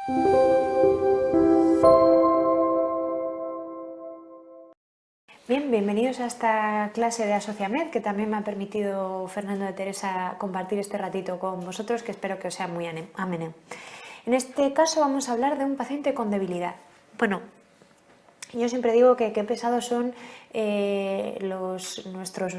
Bien, bienvenidos a esta clase de Asociamed, que también me ha permitido Fernando de Teresa compartir este ratito con vosotros, que espero que os sea muy ameno. En este caso vamos a hablar de un paciente con debilidad. Bueno, yo siempre digo que qué pesados son nuestros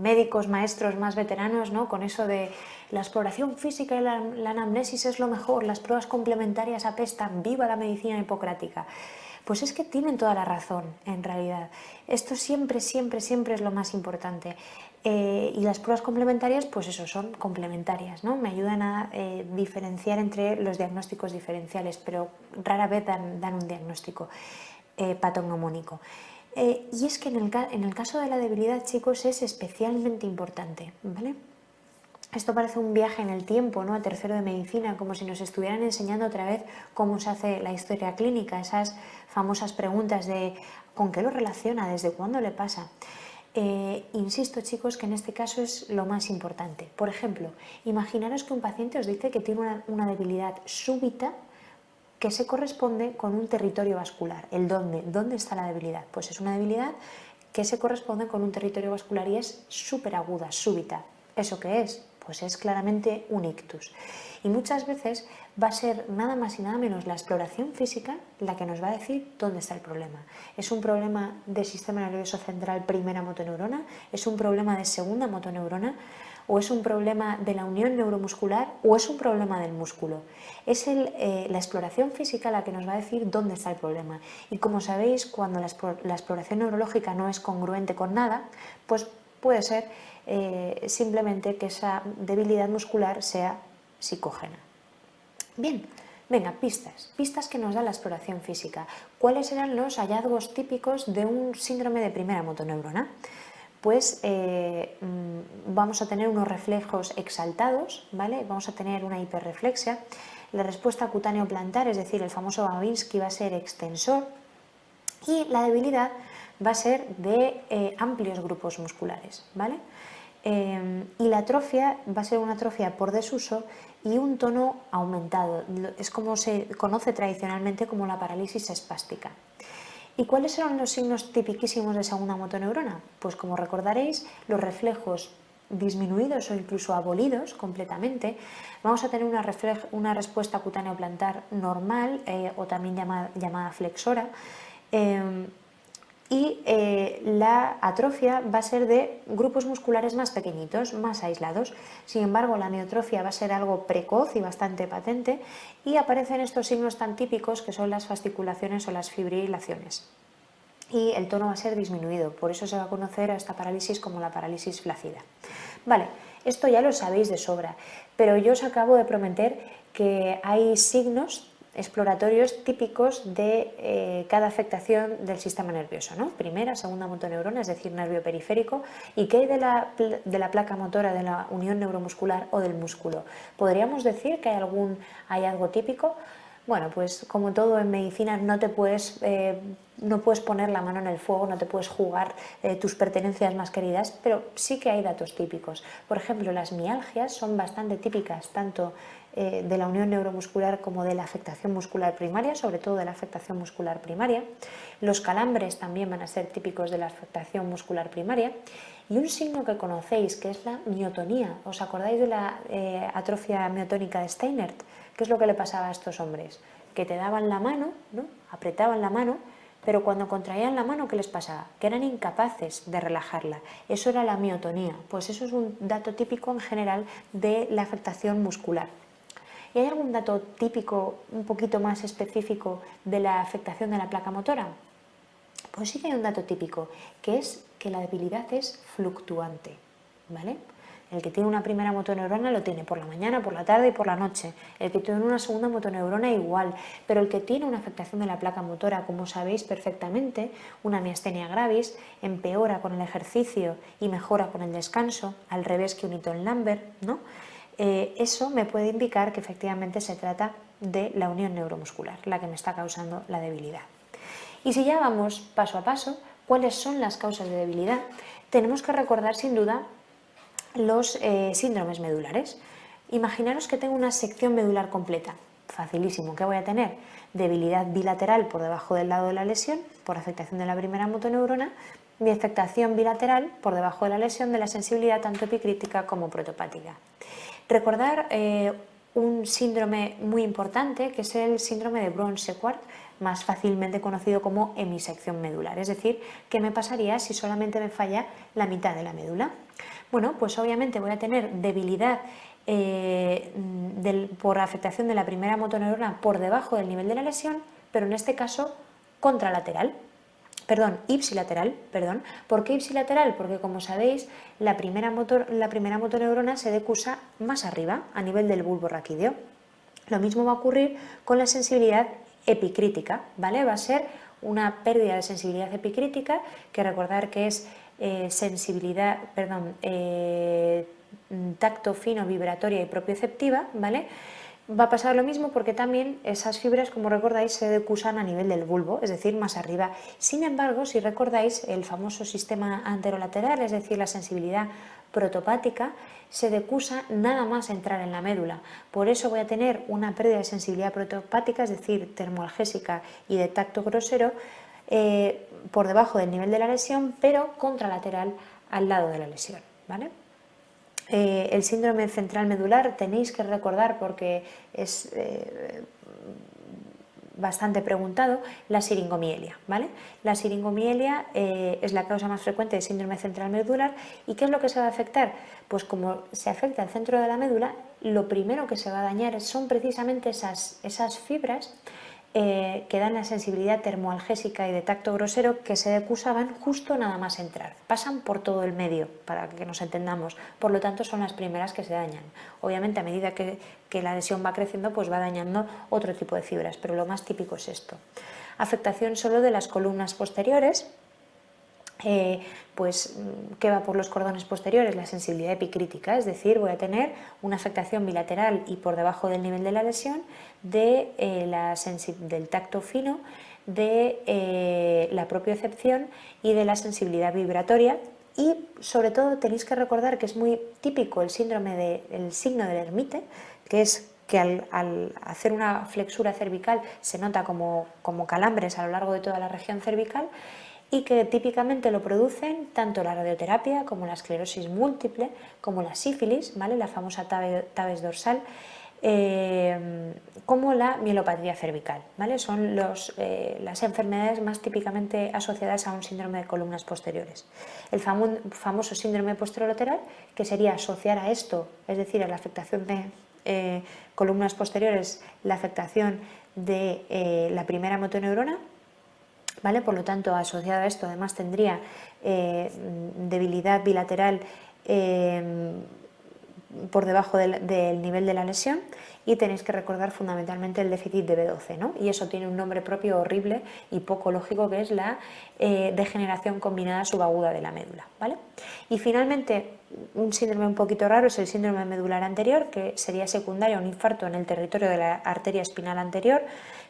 médicos, maestros más veteranos, ¿no? Con eso de la exploración física y la anamnesis es lo mejor, las pruebas complementarias apestan, viva la medicina hipocrática. Pues es que tienen toda la razón, en realidad. Esto siempre es lo más importante. Y las pruebas complementarias, pues eso, son complementarias, ¿no? Me ayudan a diferenciar entre los diagnósticos diferenciales, pero rara vez dan un diagnóstico patognomónico. Y es que en el caso de la debilidad, chicos, es especialmente importante, ¿vale? Esto parece un viaje en el tiempo, ¿no? A tercero de medicina, como si nos estuvieran enseñando otra vez cómo se hace la historia clínica, esas famosas preguntas de ¿con qué lo relaciona? ¿Desde cuándo le pasa? Insisto, chicos, que en este caso es lo más importante. Por ejemplo, imaginaros que un paciente os dice que tiene una debilidad súbita que se corresponde con un territorio vascular. ¿El dónde? ¿Dónde está la debilidad? Pues es una debilidad que se corresponde con un territorio vascular y es súper aguda, súbita. ¿Eso qué es? Pues es claramente un ictus. Y muchas veces va a ser nada más y nada menos la exploración física la que nos va a decir dónde está el problema. ¿Es un problema de sistema nervioso central primera motoneurona? ¿Es un problema de segunda motoneurona? ¿O es un problema de la unión neuromuscular? ¿O es un problema del músculo? Es la exploración física la que nos va a decir dónde está el problema. Y como sabéis, cuando la exploración neurológica no es congruente con nada, pues puede ser simplemente que esa debilidad muscular sea psicógena. Bien, venga, pistas que nos da la exploración física. ¿Cuáles serán los hallazgos típicos de un síndrome de primera motoneurona? Pues vamos a tener unos reflejos exaltados, ¿vale? Vamos a tener una hiperreflexia, la respuesta cutáneo-plantar, es decir, el famoso Babinski va a ser extensor y la debilidad va a ser de amplios grupos musculares, ¿vale? Y la atrofia va a ser una atrofia por desuso y un tono aumentado, es como se conoce tradicionalmente como la parálisis espástica. ¿Y cuáles son los signos tipiquísimos de segunda motoneurona? Pues como recordaréis, los reflejos disminuidos o incluso abolidos completamente. Vamos a tener una respuesta cutáneo-plantar normal o también llamada flexora. La atrofia va a ser de grupos musculares más pequeñitos, más aislados. Sin embargo, la miotrofia va a ser algo precoz y bastante patente y aparecen estos signos tan típicos que son las fasciculaciones o las fibrilaciones. Y el tono va a ser disminuido, por eso se va a conocer a esta parálisis como la parálisis flácida. Vale, esto ya lo sabéis de sobra, pero yo os acabo de prometer que hay signos exploratorios típicos de cada afectación del sistema nervioso, ¿no? Primera, segunda motoneurona, es decir, nervio periférico, y qué hay de la placa motora, de la unión neuromuscular o del músculo. ¿Podríamos decir que hay algún hallazgo típico? Bueno, pues como todo en medicina no puedes poner la mano en el fuego, no te puedes jugar tus pertenencias más queridas, pero sí que hay datos típicos. Por ejemplo, las mialgias son bastante típicas tanto de la unión neuromuscular como de la afectación muscular primaria, sobre todo de la afectación muscular primaria. Los calambres también van a ser típicos de la afectación muscular primaria. Y un signo que conocéis, que es la miotonía. ¿Os acordáis de la atrofia miotónica de Steinert? ¿Qué es lo que le pasaba a estos hombres? Que te daban la mano, ¿no? Apretaban la mano, pero cuando contraían la mano, ¿qué les pasaba? Que eran incapaces de relajarla. Eso era la miotonía. Pues eso es un dato típico en general de la afectación muscular. ¿Y hay algún dato típico, un poquito más específico, de la afectación de la placa motora? Pues sí que hay un dato típico, que es que la debilidad es fluctuante, ¿vale? El que tiene una primera motoneurona lo tiene por la mañana, por la tarde y por la noche. El que tiene una segunda motoneurona igual, pero el que tiene una afectación de la placa motora, como sabéis perfectamente, una miastenia gravis, empeora con el ejercicio y mejora con el descanso, al revés que un Eaton-Lambert, ¿no? Eso me puede indicar que efectivamente se trata de la unión neuromuscular, la que me está causando la debilidad. Y si ya vamos paso a paso, ¿cuáles son las causas de debilidad? Tenemos que recordar sin duda los síndromes medulares. Imaginaros que tengo una sección medular completa, facilísimo, ¿qué voy a tener? Debilidad bilateral por debajo del lado de la lesión, por afectación de la primera motoneurona, y afectación bilateral por debajo de la lesión de la sensibilidad tanto epicrítica como protopática. Recordar un síndrome muy importante, que es el síndrome de Brown-Séquard, más fácilmente conocido como hemisección medular, es decir, ¿qué me pasaría si solamente me falla la mitad de la médula? Bueno, pues obviamente voy a tener debilidad por afectación de la primera motoneurona por debajo del nivel de la lesión, pero en este caso contralateral. Ipsilateral. ¿Por qué ipsilateral? Porque, como sabéis, la primera motoneurona se decusa más arriba, a nivel del bulbo raquídeo. Lo mismo va a ocurrir con la sensibilidad epicrítica, ¿vale? Va a ser una pérdida de sensibilidad epicrítica, que recordar que es tacto fino, vibratoria y propioceptiva, ¿vale? Va a pasar lo mismo porque también esas fibras, como recordáis, se decusan a nivel del bulbo, es decir, más arriba. Sin embargo, si recordáis, el famoso sistema anterolateral, es decir, la sensibilidad protopática, se decusa nada más entrar en la médula. Por eso voy a tener una pérdida de sensibilidad protopática, es decir, termoalgésica y de tacto grosero, por debajo del nivel de la lesión, pero contralateral al lado de la lesión, ¿vale? El síndrome central medular tenéis que recordar, porque es bastante preguntado, la siringomielia, ¿vale? La siringomielia es la causa más frecuente de síndrome central medular. ¿Y qué es lo que se va a afectar? Pues como se afecta el centro de la médula, lo primero que se va a dañar son precisamente esas fibras que dan la sensibilidad termoalgésica y de tacto grosero, que se decusaban justo nada más entrar. Pasan por todo el medio, para que nos entendamos, por lo tanto son las primeras que se dañan. Obviamente, a medida que la lesión va creciendo, pues va dañando otro tipo de fibras, pero lo más típico es esto. Afectación solo de las columnas posteriores. ¿Qué va por los cordones posteriores? La sensibilidad epicrítica, es decir, voy a tener una afectación bilateral y por debajo del nivel de la lesión del tacto fino, de la propiocepción y de la sensibilidad vibratoria. Y sobre todo tenéis que recordar que es muy típico el signo del ermite, que es que al hacer una flexura cervical se nota como calambres a lo largo de toda la región cervical, y que típicamente lo producen tanto la radioterapia como la esclerosis múltiple, como la sífilis, ¿vale? La famosa tabes dorsal, como la mielopatía cervical, ¿vale? Son las enfermedades más típicamente asociadas a un síndrome de columnas posteriores. El famoso síndrome posterolateral, que sería asociar a esto, es decir, a la afectación de columnas posteriores, la afectación de la primera motoneurona, ¿vale? Por lo tanto, asociado a esto, además tendría debilidad bilateral por debajo del nivel de la lesión, y tenéis que recordar fundamentalmente el déficit de B12, ¿no? Y eso tiene un nombre propio horrible y poco lógico, que es la degeneración combinada subaguda de la médula, ¿vale? Y finalmente, un síndrome un poquito raro es el síndrome medular anterior, que sería secundario a un infarto en el territorio de la arteria espinal anterior,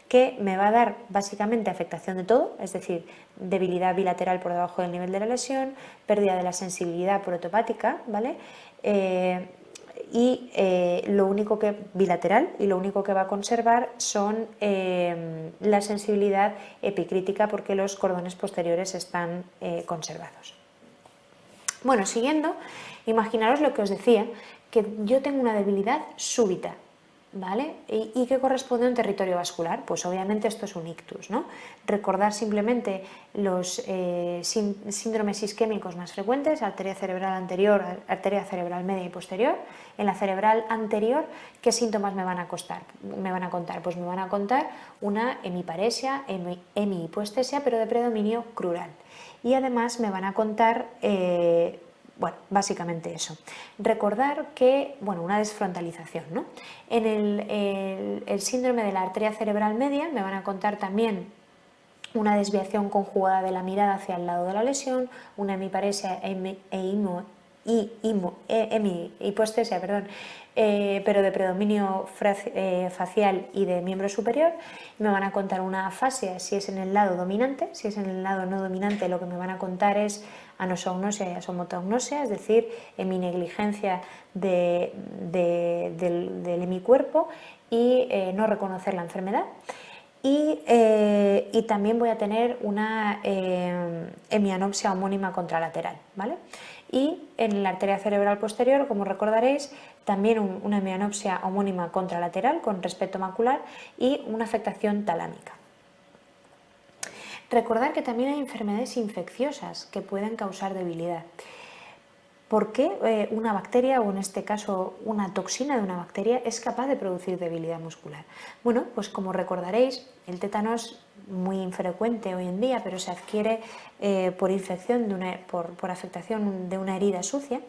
que me va a dar básicamente afectación de todo, es decir, debilidad bilateral por debajo del nivel de la lesión, pérdida de la sensibilidad protopática, ¿vale? Lo único que va a conservar son la sensibilidad epicrítica, porque los cordones posteriores están conservados. Bueno, siguiendo, imaginaros lo que os decía, que yo tengo una debilidad súbita, ¿vale? ¿Y qué corresponde a un territorio vascular? Pues obviamente esto es un ictus, ¿no? Recordar simplemente los síndromes isquémicos más frecuentes: arteria cerebral anterior, arteria cerebral media y posterior. En la cerebral anterior, ¿qué síntomas me van a contar? Pues me van a contar una hemiparesia, hemihipoestesia, pero de predominio crural. Y además me van a contar básicamente eso. Recordar que, una desfrontalización, ¿no? En el síndrome de la arteria cerebral media me van a contar también una desviación conjugada de la mirada hacia el lado de la lesión, una hemiparesia hipoestesia, perdón, pero de predominio facial y de miembro superior. Me van a contar una afasia si es en el lado dominante. Si es en el lado no dominante, lo que me van a contar es anosognosia y asomotognosia, es decir, en mi negligencia del hemicuerpo y no reconocer la enfermedad. Y también voy a tener una hemianopsia homónima contralateral, ¿vale? Y en la arteria cerebral posterior, como recordaréis, también una hemianopsia homónima contralateral con respeto macular y una afectación talámica. Recordar que también hay enfermedades infecciosas que pueden causar debilidad. ¿Por qué una bacteria, o en este caso una toxina de una bacteria, es capaz de producir debilidad muscular? Bueno, pues como recordaréis, el tétano es muy infrecuente hoy en día, pero se adquiere por infección, por afectación de una herida sucia,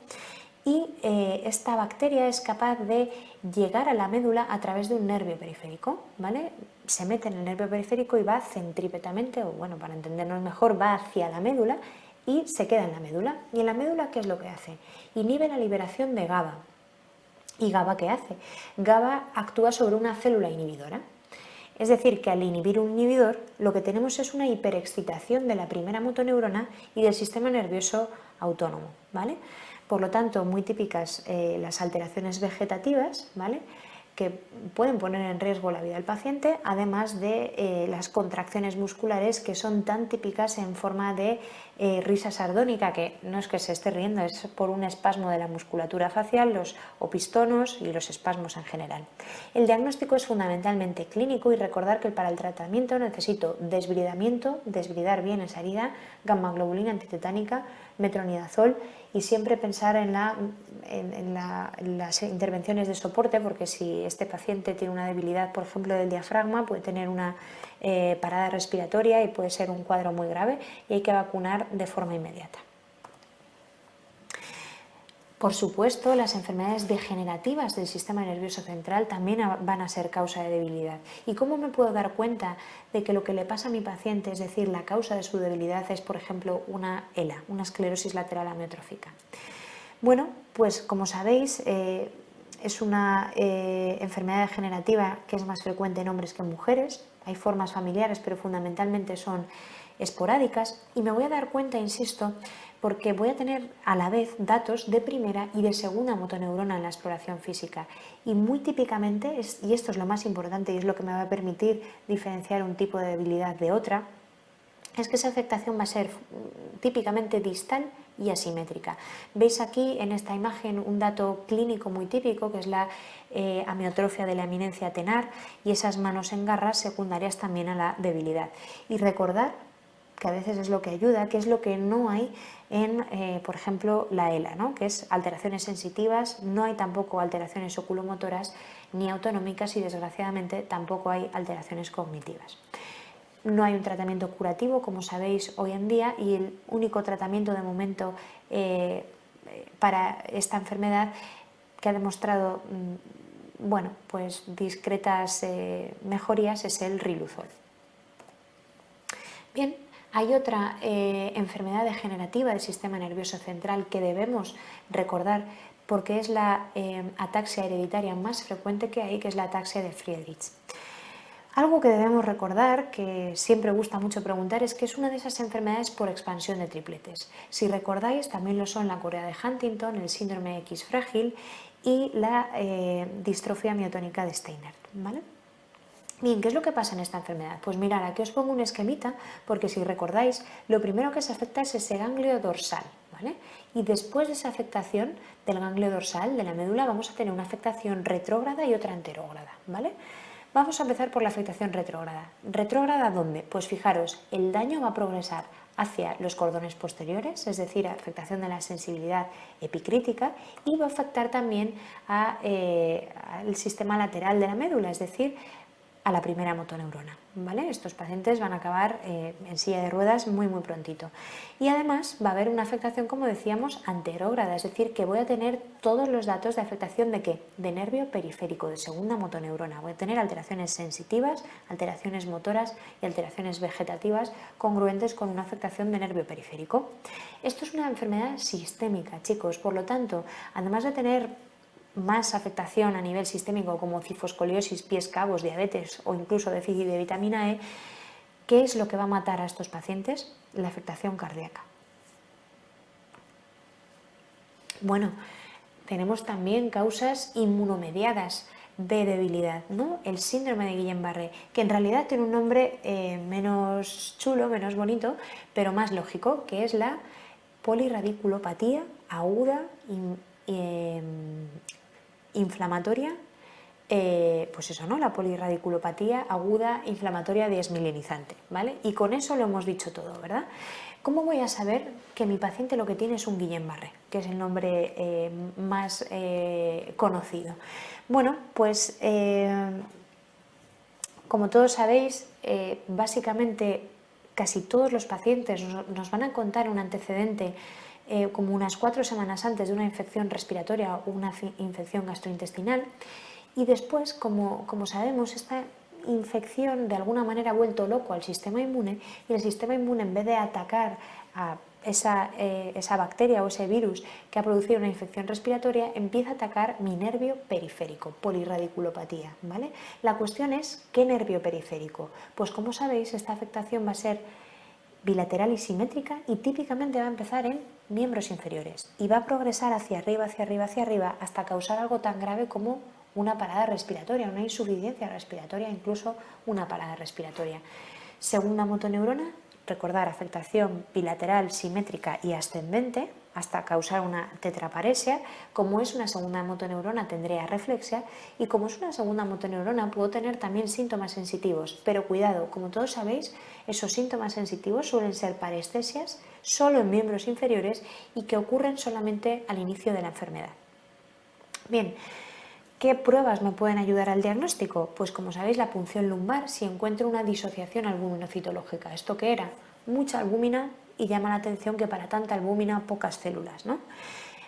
y esta bacteria es capaz de llegar a la médula a través de un nervio periférico, ¿vale? Se mete en el nervio periférico y va centrípetamente, o bueno, para entendernos mejor, va hacia la médula y se queda en la médula. ¿Y en la médula qué es lo que hace? Inhibe la liberación de GABA. ¿Y GABA qué hace? GABA actúa sobre una célula inhibidora. Es decir, que al inhibir un inhibidor, lo que tenemos es una hiperexcitación de la primera motoneurona y del sistema nervioso autónomo, ¿vale? Por lo tanto, muy típicas las alteraciones vegetativas, ¿vale?, que pueden poner en riesgo la vida del paciente, además de las contracciones musculares que son tan típicas en forma de risa sardónica, que no es que se esté riendo, es por un espasmo de la musculatura facial, los opistonos y los espasmos en general. El diagnóstico es fundamentalmente clínico y recordar que para el tratamiento necesito desbridamiento, desbridar bien esa herida, gamma-globulina antitetánica, metronidazol, y siempre pensar en las intervenciones de soporte, porque si este paciente tiene una debilidad, por ejemplo, del diafragma, puede tener una parada respiratoria y puede ser un cuadro muy grave y hay que vacunar de forma inmediata. Por supuesto, las enfermedades degenerativas del sistema nervioso central también van a ser causa de debilidad. ¿Y cómo me puedo dar cuenta de que lo que le pasa a mi paciente, es decir, la causa de su debilidad, es, por ejemplo, una ELA, una esclerosis lateral amiotrófica? Bueno, pues como sabéis, es una enfermedad degenerativa que es más frecuente en hombres que en mujeres. Hay formas familiares, pero fundamentalmente son esporádicas, y me voy a dar cuenta, insisto, porque voy a tener a la vez datos de primera y de segunda motoneurona en la exploración física. Y muy típicamente, y esto es lo más importante y es lo que me va a permitir diferenciar un tipo de debilidad de otra, es que esa afectación va a ser típicamente distal y asimétrica. Veis aquí en esta imagen un dato clínico muy típico, que es la amiotrofia de la eminencia tenar, y esas manos en garras secundarias también a la debilidad. Y recordar que a veces es lo que ayuda, que es lo que no hay en, por ejemplo, la ELA, ¿no?, que es alteraciones sensitivas. No hay tampoco alteraciones oculomotoras ni autonómicas, y desgraciadamente tampoco hay alteraciones cognitivas. No hay un tratamiento curativo, como sabéis, hoy en día, y el único tratamiento de momento para esta enfermedad que ha demostrado bueno, pues discretas mejorías es el riluzol. Bien, hay otra enfermedad degenerativa del sistema nervioso central que debemos recordar, porque es la ataxia hereditaria más frecuente que hay, que es la ataxia de Friedreich. Algo que debemos recordar, que siempre gusta mucho preguntar, es que es una de esas enfermedades por expansión de tripletes. Si recordáis, también lo son la corea de Huntington, el síndrome X frágil y la distrofia miotónica de Steinert, ¿vale? Bien, ¿qué es lo que pasa en esta enfermedad? Pues mirad, aquí os pongo un esquemita, porque si recordáis, lo primero que se afecta es ese ganglio dorsal, ¿vale? Y después de esa afectación del ganglio dorsal, de la médula, vamos a tener una afectación retrógrada y otra anterógrada, ¿vale? Vamos a empezar por la afectación retrógrada. ¿Retrógrada dónde? Pues fijaros, el daño va a progresar hacia los cordones posteriores, es decir, afectación de la sensibilidad epicrítica, y va a afectar también al sistema lateral de la médula, es decir, a la primera motoneurona, ¿vale? Estos pacientes van a acabar en silla de ruedas muy prontito. Y además va a haber una afectación, como decíamos, anterógrada, es decir, que voy a tener todos los datos de afectación de ¿qué? De nervio periférico, de segunda motoneurona. Voy a tener alteraciones sensitivas, alteraciones motoras y alteraciones vegetativas congruentes con una afectación de nervio periférico. Esto es una enfermedad sistémica, chicos, por lo tanto, además de tener más afectación a nivel sistémico como cifoscoliosis, pies cabos, diabetes o incluso déficit de vitamina E, ¿qué es lo que va a matar a estos pacientes? La afectación cardíaca. Bueno, tenemos también causas inmunomediadas de debilidad, ¿no? El síndrome de Guillain-Barré, que en realidad tiene un nombre menos chulo, menos bonito, pero más lógico, que es la polirradiculopatía aguda inflamatoria, pues eso, ¿no? La polirradiculopatía aguda inflamatoria desmielinizante, ¿vale? Y con eso lo hemos dicho todo, ¿verdad? ¿Cómo voy a saber que mi paciente lo que tiene es un Guillain-Barré, que es el nombre más conocido? Bueno, pues como todos sabéis, básicamente casi todos los pacientes nos van a contar un antecedente como unas 4 semanas antes de una infección respiratoria o una infección gastrointestinal, y después, como sabemos, esta infección de alguna manera ha vuelto loco al sistema inmune, y el sistema inmune, en vez de atacar a esa bacteria o ese virus que ha producido una infección respiratoria, empieza a atacar mi nervio periférico, polirradiculopatía, ¿vale? La cuestión es, ¿qué nervio periférico? Pues como sabéis, esta afectación va a ser bilateral y simétrica y típicamente va a empezar en miembros inferiores y va a progresar hacia arriba, hacia arriba, hacia arriba, hasta causar algo tan grave como una parada respiratoria, una insuficiencia respiratoria, incluso una parada respiratoria. Segunda motoneurona, recordar, afectación bilateral, simétrica y ascendente hasta causar una tetraparesia. Como es una segunda motoneurona tendré arreflexia, y como es una segunda motoneurona puedo tener también síntomas sensitivos, pero cuidado, como todos sabéis, esos síntomas sensitivos suelen ser parestesias solo en miembros inferiores y que ocurren solamente al inicio de la enfermedad. Bien, ¿qué pruebas me pueden ayudar al diagnóstico? Pues como sabéis, la punción lumbar si encuentro una disociación albuminocitológica. ¿Esto qué era? Mucha albúmina, y llama la atención que para tanta albúmina pocas células, ¿no?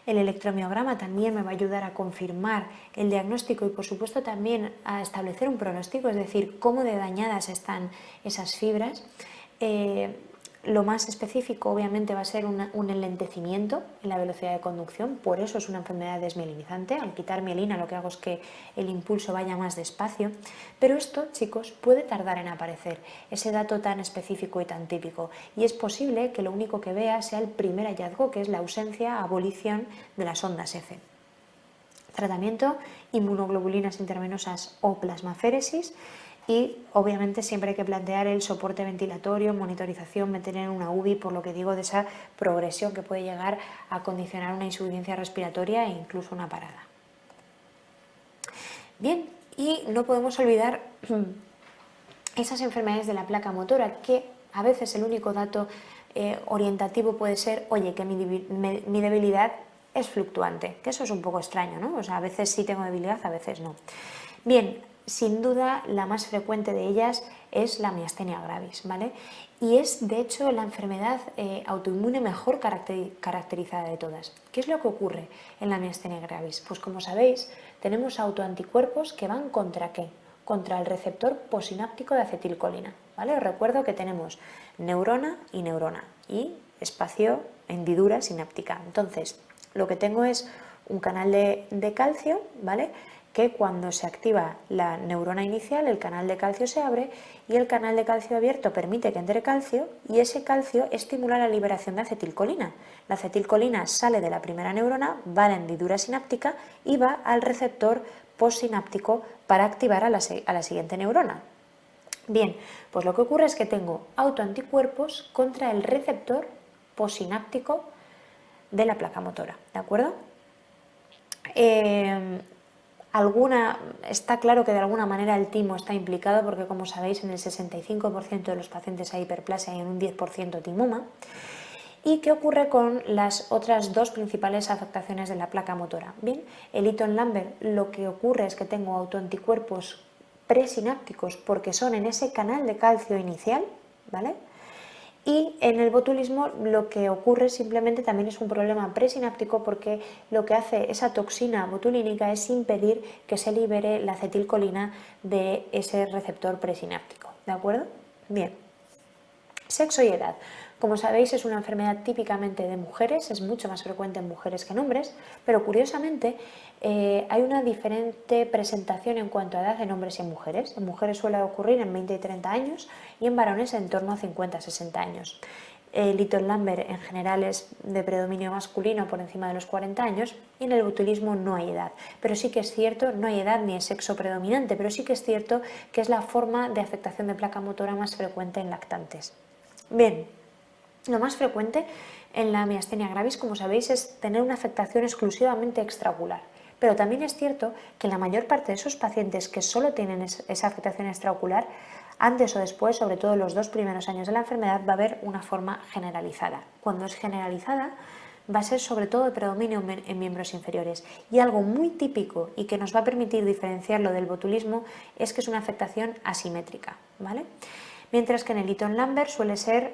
El electromiograma también me va a ayudar a confirmar el diagnóstico y por supuesto también a establecer un pronóstico, es decir, cómo de dañadas están esas fibras. Lo más específico obviamente va a ser un enlentecimiento en la velocidad de conducción, por eso es una enfermedad desmielinizante. Al quitar mielina lo que hago es que el impulso vaya más despacio, pero esto, chicos, puede tardar en aparecer, ese dato tan específico y tan típico, y es posible que lo único que vea sea el primer hallazgo, que es la ausencia, abolición de las ondas F. Tratamiento, inmunoglobulinas intravenosas o plasmaféresis. Y obviamente siempre hay que plantear el soporte ventilatorio, monitorización, meter en una UBI, por lo que digo de esa progresión que puede llegar a condicionar una insuficiencia respiratoria e incluso una parada. Bien, y no podemos olvidar esas enfermedades de la placa motora, que a veces el único dato orientativo puede ser, oye, que mi debilidad es fluctuante, que eso es un poco extraño, ¿no? O sea, a veces sí tengo debilidad, a veces no. Bien, sin duda la más frecuente de ellas es la miastenia gravis, ¿vale? Y es de hecho la enfermedad autoinmune mejor caracterizada de todas. ¿Qué es lo que ocurre en la miastenia gravis? Pues como sabéis, tenemos autoanticuerpos que van ¿contra qué? Contra el receptor posináptico de acetilcolina, ¿vale? Os recuerdo que tenemos neurona y espacio, hendidura sináptica. Entonces, lo que tengo es un canal de calcio, ¿vale?, que cuando se activa la neurona inicial, el canal de calcio se abre y el canal de calcio abierto permite que entre calcio, y ese calcio estimula la liberación de acetilcolina. La acetilcolina sale de la primera neurona, va a la hendidura sináptica y va al receptor postsináptico para activar a la siguiente neurona. Bien, pues lo que ocurre es que tengo autoanticuerpos contra el receptor postsináptico de la placa motora, ¿de acuerdo? Está claro que de alguna manera el timo está implicado porque, como sabéis, en el 65% de los pacientes hay hiperplasia y en un 10% timoma. ¿Y qué ocurre con las otras dos principales afectaciones de la placa motora? Bien, el Eaton-Lambert, lo que ocurre es que tengo autoanticuerpos presinápticos porque son en ese canal de calcio inicial, ¿vale? Y en el botulismo lo que ocurre simplemente también es un problema presináptico porque lo que hace esa toxina botulínica es impedir que se libere la acetilcolina de ese receptor presináptico, ¿de acuerdo? Bien. Sexo y edad. Como sabéis, es una enfermedad típicamente de mujeres, es mucho más frecuente en mujeres que en hombres, pero curiosamente hay una diferente presentación en cuanto a edad en hombres y en mujeres. En mujeres suele ocurrir en 20 y 30 años y en varones en torno a 50-60 años. El Litton-Lambert en general es de predominio masculino por encima de los 40 años y en el botulismo no hay edad. Pero sí que es cierto, no hay edad ni es sexo predominante, pero sí que es cierto que es la forma de afectación de placa motora más frecuente en lactantes. Bien, lo más frecuente en la miastenia gravis, como sabéis, es tener una afectación exclusivamente extraocular. Pero también es cierto que la mayor parte de esos pacientes que solo tienen esa afectación extraocular, antes o después, sobre todo en los 2 primeros años de la enfermedad, va a haber una forma generalizada. Cuando es generalizada, va a ser sobre todo de predominio en miembros inferiores. Y algo muy típico y que nos va a permitir diferenciarlo del botulismo es que es una afectación asimétrica, ¿vale? Mientras que en el Litton-Lambert suele ser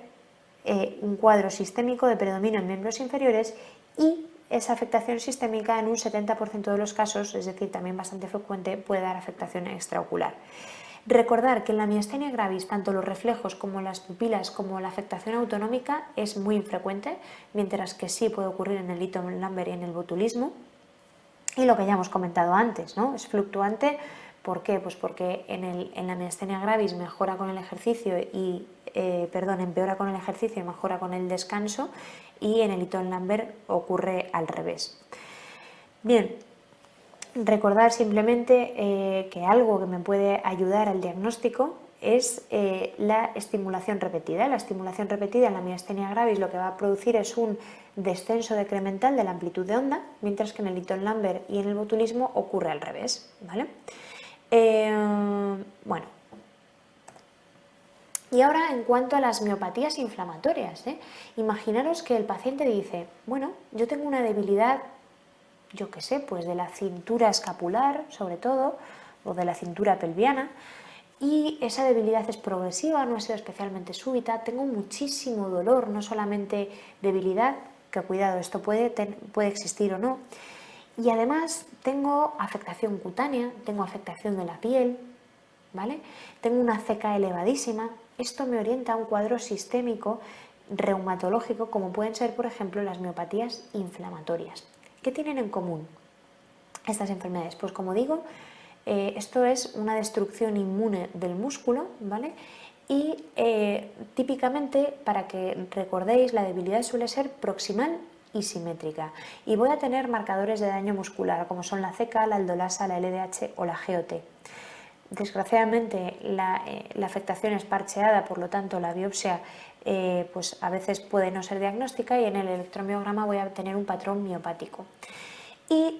un cuadro sistémico de predominio en miembros inferiores y esa afectación sistémica en un 70% de los casos, es decir, también bastante frecuente, puede dar afectación extraocular. Recordar que en la miastenia gravis tanto los reflejos como las pupilas como la afectación autonómica es muy infrecuente, mientras que sí puede ocurrir en el Litton-Lambert y en el botulismo. Y lo que ya hemos comentado antes, ¿no? Es fluctuante. ¿Por qué? Pues porque en la miastenia gravis mejora con el ejercicio y empeora con el ejercicio y mejora con el descanso, y en el Litton-Lambert ocurre al revés. Bien, recordar simplemente que algo que me puede ayudar al diagnóstico es la estimulación repetida. La estimulación repetida en la miastenia gravis lo que va a producir es un descenso decremental de la amplitud de onda, mientras que en el Litton-Lambert y en el botulismo ocurre al revés, ¿vale? Bueno, y ahora en cuanto a las miopatías inflamatorias, imaginaros que el paciente dice, bueno, yo tengo una debilidad, yo qué sé, pues de la cintura escapular sobre todo, o de la cintura pelviana, y esa debilidad es progresiva, no ha sido especialmente súbita, tengo muchísimo dolor, no solamente debilidad, que cuidado, esto puede existir o no, y además tengo afectación cutánea, tengo afectación de la piel, ¿vale? Tengo una ceca elevadísima. Esto me orienta a un cuadro sistémico reumatológico, como pueden ser, por ejemplo, las miopatías inflamatorias. ¿Qué tienen en común estas enfermedades? Pues como digo, esto es una destrucción inmune del músculo, ¿vale? Y típicamente, para que recordéis, la debilidad suele ser proximal y simétrica. Y voy a tener marcadores de daño muscular, como son la ceca, la aldolasa, la LDH o la GOT. Desgraciadamente la afectación es parcheada, por lo tanto la biopsia pues a veces puede no ser diagnóstica y en el electromiograma voy a tener un patrón miopático. Y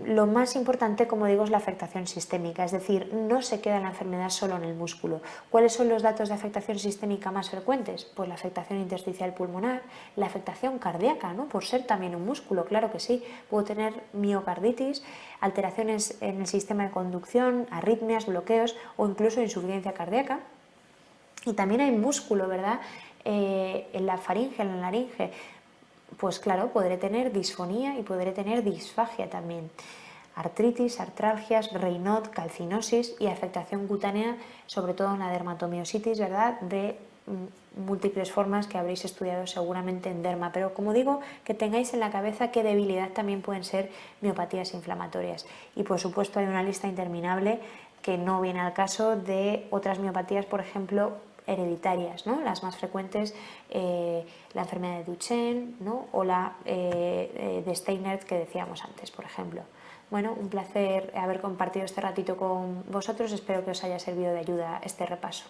lo más importante, como digo, es la afectación sistémica, es decir, no se queda la enfermedad solo en el músculo. ¿Cuáles son los datos de afectación sistémica más frecuentes? Pues la afectación intersticial pulmonar, la afectación cardíaca, ¿no? Por ser también un músculo, claro que sí. Puedo tener miocarditis, alteraciones en el sistema de conducción, arritmias, bloqueos o incluso insuficiencia cardíaca. Y también hay músculo, ¿verdad? En la faringe, en la laringe. Pues claro, podré tener disfonía y podré tener disfagia también. Artritis, artralgias, Raynaud, calcinosis y afectación cutánea, sobre todo en la dermatomiositis, ¿verdad? De múltiples formas que habréis estudiado seguramente en derma. Pero como digo, que tengáis en la cabeza qué debilidad también pueden ser miopatías inflamatorias. Y por supuesto hay una lista interminable que no viene al caso de otras miopatías, por ejemplo, hereditarias, ¿no? Las más frecuentes, la enfermedad de Duchenne, ¿no? O la de Steinert que decíamos antes, por ejemplo. Bueno, un placer haber compartido este ratito con vosotros, espero que os haya servido de ayuda este repaso.